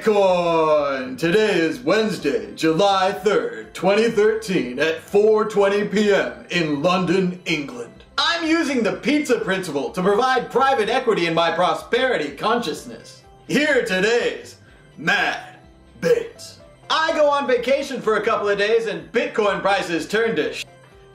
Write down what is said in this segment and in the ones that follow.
Bitcoin! Today is Wednesday, July 3rd, 2013 at 4:20 p.m. in London, England. I'm using the pizza principle to provide private equity in my prosperity consciousness. Here are today's MadBits. I go on vacation for a couple of days and Bitcoin prices turn to shit.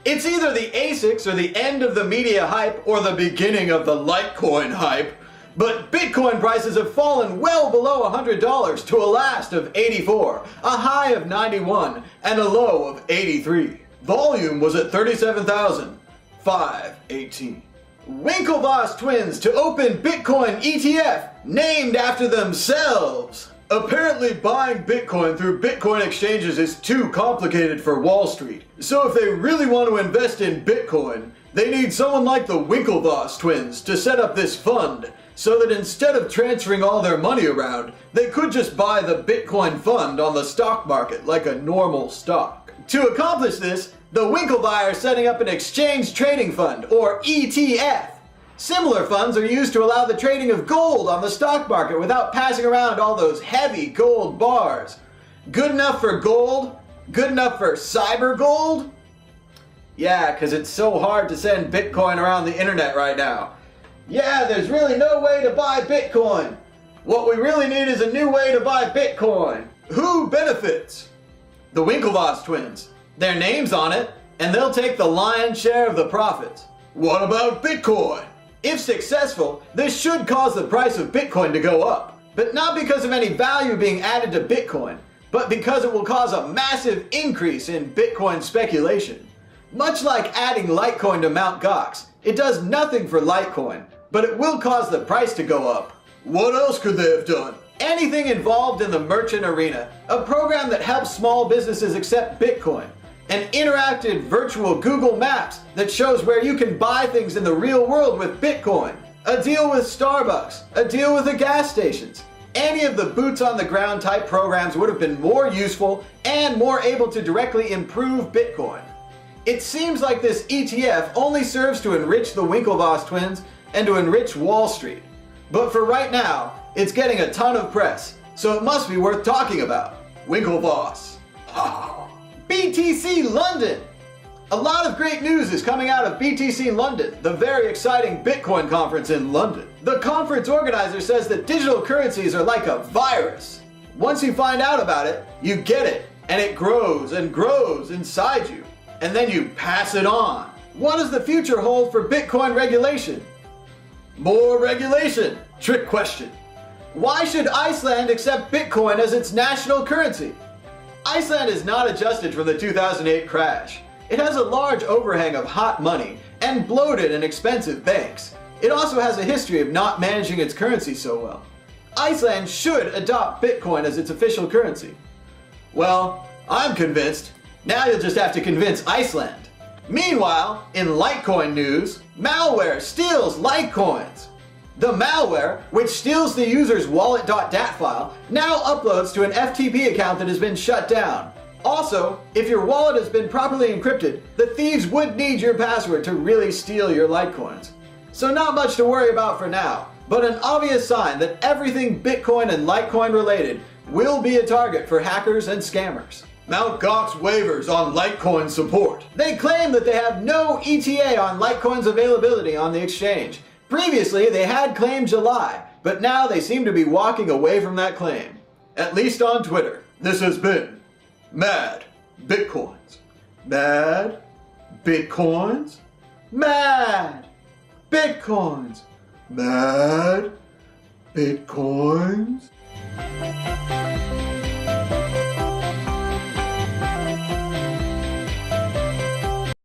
It's either the ASICs or the end of the media hype or the beginning of the Litecoin hype. But Bitcoin prices have fallen well below $100 to a last of 84, a high of 91, and a low of 83. Volume was at 37,518. Winklevoss twins to open Bitcoin ETF named after themselves. Apparently buying Bitcoin through Bitcoin exchanges is too complicated for Wall Street. So if they really want to invest in Bitcoin, they need someone like the Winklevoss twins to set up this fund, so that instead of transferring all their money around, they could just buy the Bitcoin fund on the stock market like a normal stock. To accomplish this, the Winklevoss are setting up an exchange trading fund, or ETF. Similar funds are used to allow the trading of gold on the stock market without passing around all those heavy gold bars. Good enough for gold? Good enough for cyber gold? Yeah, because it's so hard to send Bitcoin around the internet right now. Yeah, there's really no way to buy Bitcoin. What we really need is a new way to buy Bitcoin. Who benefits? The Winklevoss twins. Their name's on it, and they'll take the lion's share of the profits. What about Bitcoin? If successful, this should cause the price of Bitcoin to go up. But not because of any value being added to Bitcoin, but because it will cause a massive increase in Bitcoin speculation. Much like adding Litecoin to Mt.Gox, it does nothing for Litecoin, but it will cause the price to go up. What else could they have done? Anything involved in the merchant arena, a program that helps small businesses accept Bitcoin, an interactive virtual Google Maps that shows where you can buy things in the real world with Bitcoin, a deal with Starbucks, a deal with the gas stations. Any of the boots on the ground type programs would have been more useful and more able to directly improve Bitcoin. It seems like this ETF only serves to enrich the Winklevoss twins and to enrich Wall Street. But for right now, it's getting a ton of press, so it must be worth talking about. Winklevoss. BTC London! A lot of great news is coming out of BTC London, the very exciting Bitcoin conference in London. The conference organizer says that digital currencies are like a virus. Once you find out about it, you get it, and it grows and grows inside you. And then you pass it on. What does the future hold for Bitcoin regulation? More regulation. Trick question. Why should Iceland accept Bitcoin as its national currency? Iceland is not adjusted from the 2008 crash. It has a large overhang of hot money and bloated and expensive banks. It also has a history of not managing its currency so well. Iceland should adopt Bitcoin as its official currency. Well, I'm convinced. Now you'll just have to convince Iceland. Meanwhile, in Litecoin news, malware steals Litecoins. The malware, which steals the user's wallet.dat file, now uploads to an FTP account that has been shut down. Also, if your wallet has been properly encrypted, the thieves would need your password to really steal your Litecoins. So not much to worry about for now, but an obvious sign that everything Bitcoin and Litecoin related will be a target for hackers and scammers. Mt.Gox waivers on Litecoin support. They claim that they have no ETA on Litecoin's availability on the exchange. Previously, they had claimed July, but now they seem to be walking away from that claim. At least on Twitter. This has been MadBitcoins. MadBitcoins? MadBitcoins. MadBitcoins.